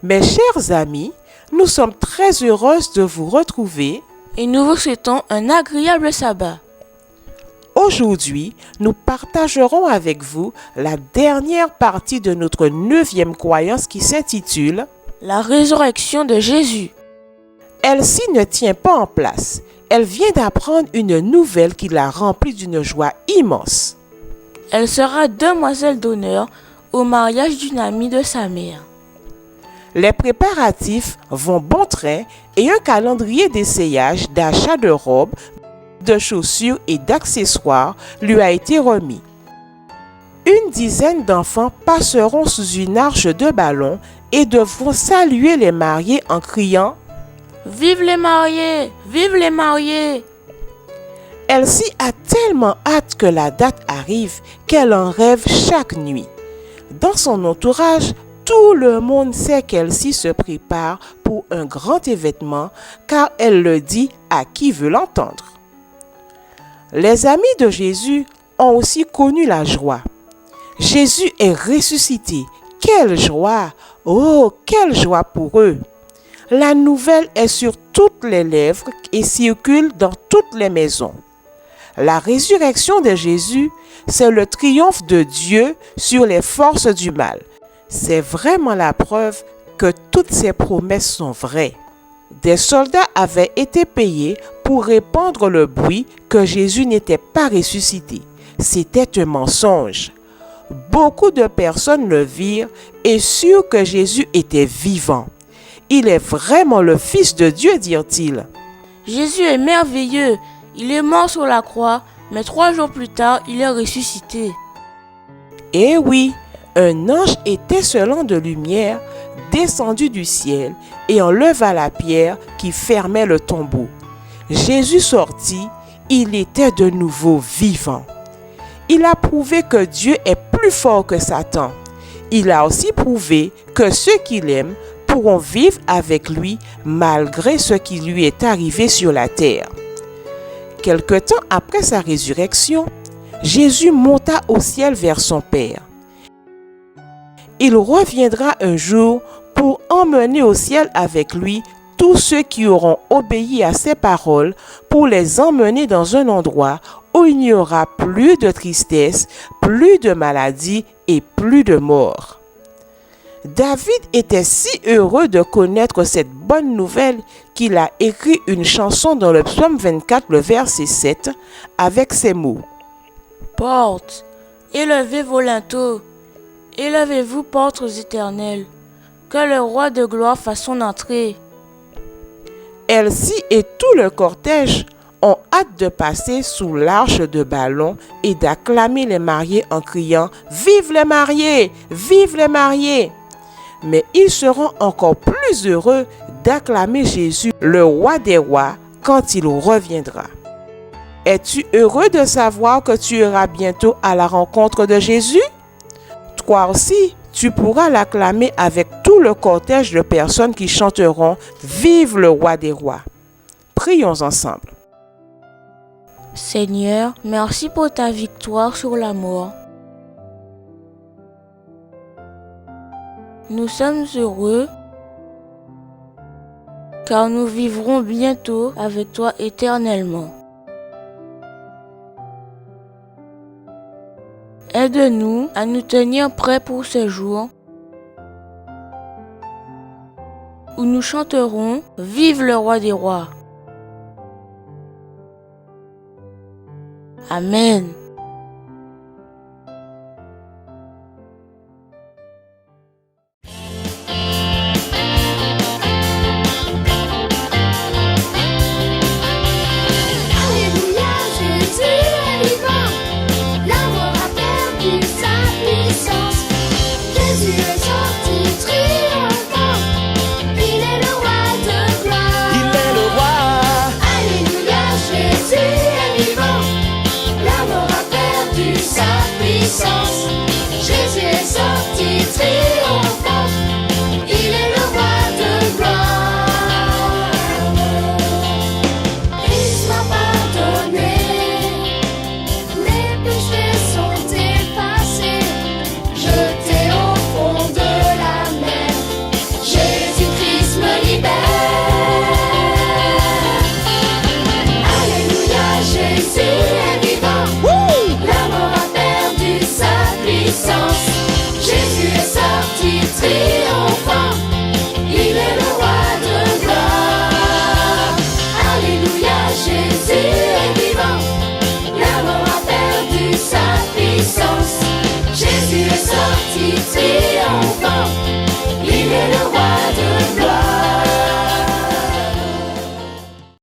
Mes chers amis, nous sommes très heureuses de vous retrouver. Et nous vous souhaitons un agréable sabbat. Aujourd'hui, nous partagerons avec vous la dernière partie de notre 9e croyance qui s'intitule La résurrection de Jésus. Elle-ci ne tient pas en place. Elle vient d'apprendre une nouvelle qui la remplit d'une joie immense. Elle sera demoiselle d'honneur au mariage d'une amie de sa mère. Les préparatifs vont bon train et un calendrier d'essayage, d'achat de robes, de chaussures et d'accessoires lui a été remis. Une dizaine d'enfants passeront sous une arche de ballon et devront saluer les mariés en criant « Vive les mariés! Vive les mariés !» Elsie a tellement hâte que la date arrive qu'elle en rêve chaque nuit. Dans son entourage, tout le monde sait qu'Elsie se prépare pour un grand événement car elle le dit à qui veut l'entendre. Les amis de Jésus ont aussi connu la joie. Jésus est ressuscité. Quelle joie! Oh, quelle joie pour eux! La nouvelle est sur toutes les lèvres et circule dans toutes les maisons. La résurrection de Jésus, c'est le triomphe de Dieu sur les forces du mal. C'est vraiment la preuve que toutes ces promesses sont vraies. Des soldats avaient été payés pour répandre le bruit que Jésus n'était pas ressuscité. C'était un mensonge. Beaucoup de personnes le virent et surent que Jésus était vivant. Il est vraiment le Fils de Dieu, dirent-ils. Jésus est merveilleux. Il est mort sur la croix, mais 3 jours plus tard, il est ressuscité. Eh oui, un ange étincelant de lumière descendu du ciel et enleva la pierre qui fermait le tombeau. Jésus sortit, il était de nouveau vivant. Il a prouvé que Dieu est plus fort que Satan. Il a aussi prouvé que ceux qui l'aiment pourront vivre avec lui malgré ce qui lui est arrivé sur la terre. Quelque temps après sa résurrection, Jésus monta au ciel vers son Père. Il reviendra un jour pour emmener au ciel avec lui tous ceux qui auront obéi à ses paroles pour les emmener dans un endroit où il n'y aura plus de tristesse, plus de maladie et plus de mort. David était si heureux de connaître cette bonne nouvelle qu'il a écrit une chanson dans le psaume 24, le verset 7, avec ces mots. Portes, élevez vos linteaux, élevez-vous portes éternelles, que le roi de gloire fasse son entrée. Elsie et tout le cortège ont hâte de passer sous l'arche de ballon et d'acclamer les mariés en criant « Vive les mariés! Vive les mariés !» Mais ils seront encore plus heureux d'acclamer Jésus, le roi des rois, quand il reviendra. Es-tu heureux de savoir que tu iras bientôt à la rencontre de Jésus? Toi aussi, tu pourras l'acclamer avec tout le cortège de personnes qui chanteront « Vive le roi des rois ». Prions ensemble. Seigneur, merci pour ta victoire sur la mort. Nous sommes heureux car nous vivrons bientôt avec toi éternellement. Aide-nous à nous tenir prêts pour ce jour où nous chanterons « Vive le roi des rois ». Amen.